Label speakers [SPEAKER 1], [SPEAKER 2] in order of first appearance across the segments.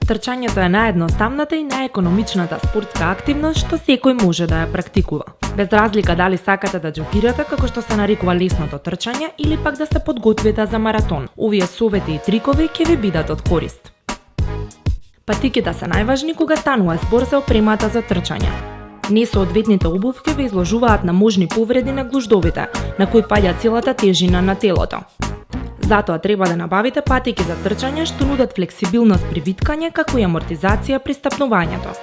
[SPEAKER 1] Трчањето е наједноставната и најекономичната спортска активност што секој може да ја практикува. Без разлика дали сакате да џогирате, како што се нарекува лесното трчање, или пак да се подготвите за маратон. Овие совети и трикови ќе ви бидат од корист. Патиките се најважни кога станува збор за опремата за трчање. Несоодветните обувки ве изложуваат на можни повреди на глуждовите, на кои паѓа целата тежина на телото. Затоа треба да набавите патики за трчање што нудат флексибилност при виткање како и амортизација при стапнувањето.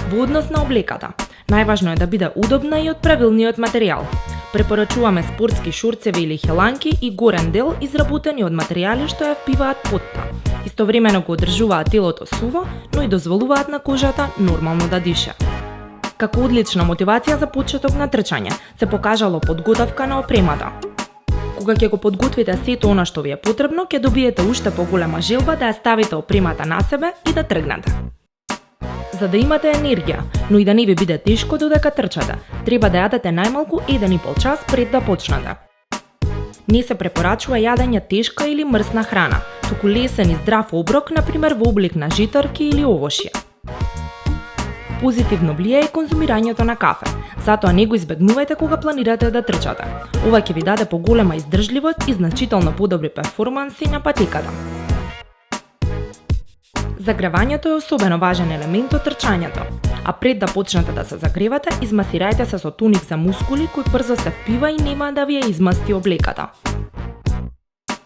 [SPEAKER 1] Во однос на облеката, најважно е да биде удобна и од правилниот материјал. Препорачуваме спортски шорцеви или хеланки и горен дел изработени од материјали што ја впиваат потта. Истовремено го одржуваат телото суво, но и дозволуваат на кожата нормално да диша. Како одлична мотивација за почеток на трчање се покажало подготовка на опремата. Кога ќе го подготвите сето она што ви е потребно, ќе добиете уште поголема желба да ја ставите опремата на себе и да тргнете. За да имате енергија, но и да не ви биде тешко додека трчате, треба да јадете најмалку 1,5 час пред да почнете. Не се препорачува јадење тешка или мрсна храна, туку лесен и здрав оброк, например во облик на житарки или овошје. Позитивно влијае и конзумирањето на кафе, затоа не го избегнувајте кога планирате да трчате. Ова ќе ви даде поголема издржливост и значително подобри перформанси на патиката. Загревањето е особено важен елемент од трчањето, а пред да почнете да се загревате, измасирајте се со тоник за мускули кој брзо се впива и нема да ви ја измасти облеката.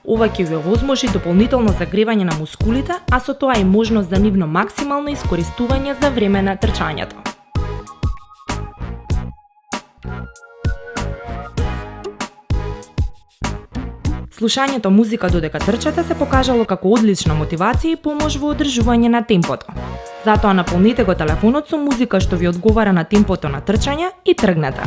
[SPEAKER 1] Ова ќе ви овозможи дополнително загревање на мускулите, а со тоа и можност за нивно максимално искористување за време на трчањето. Слушањето музика додека трчате се покажало како одлична мотивација и помош во одржување на темпото. Затоа наполните го телефонот со музика што ви одговара на темпото на трчање и тргнете.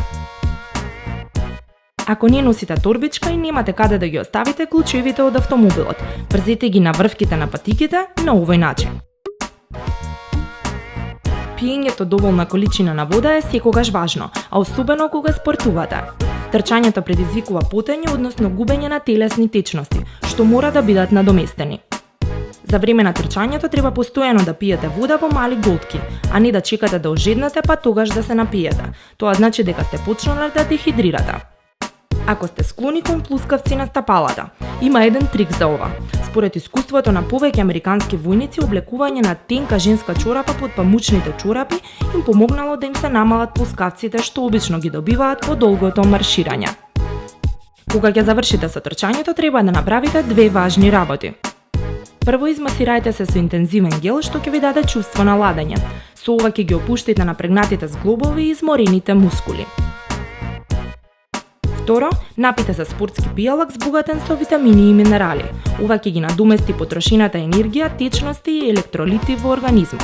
[SPEAKER 1] Ако не носите торбичка и немате каде да ги оставите клучевите од автомобилот, врзете ги на врвките на патиките на овој начин. Пиењето доволна количина на вода е секогаш важно, а особено кога спортувате. Трчањето предизвикува потење, односно губење на телесни течности, што мора да бидат надоместени. За време на трчањето треба постојано да пиете вода во мали голтки, а не да чекате да ожеднете па тогаш да се напиете. Тоа значи дека сте почнали да дехидрирате. Ако сте склони кон плускавци на стапалата, има еден трик за ова. Според искуството на повеќе американски војници, облекување на тенка женска чорапа под памучните чорапи им помогнало да им се намалат плускавците што обично ги добиваат во долгото марширање. Кога ќе завршите со трчањето, треба да направите две важни работи. Прво, измасирајте се со интензивен гел што ќе ви даде чувство на ладење. Со ова ќе ги опуштите напрегнатите зглобови и изморените мускули. Второ, напите се спортски пијалак збогатен со витамини и минерали. Ова ќе ги надомести потрошената енергија, течности и електролити во организмот.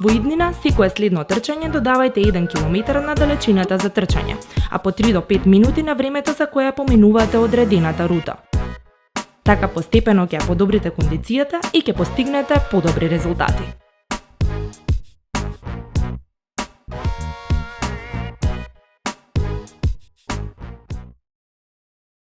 [SPEAKER 1] Во иднина, секое следно трчање додавајте 1 км на далечината за трчање, а по 3 до 5 минути на времето за кое поминувате одредената рута. Така постепено ќе ја подобрите кондицијата и ќе постигнете подобри резултати.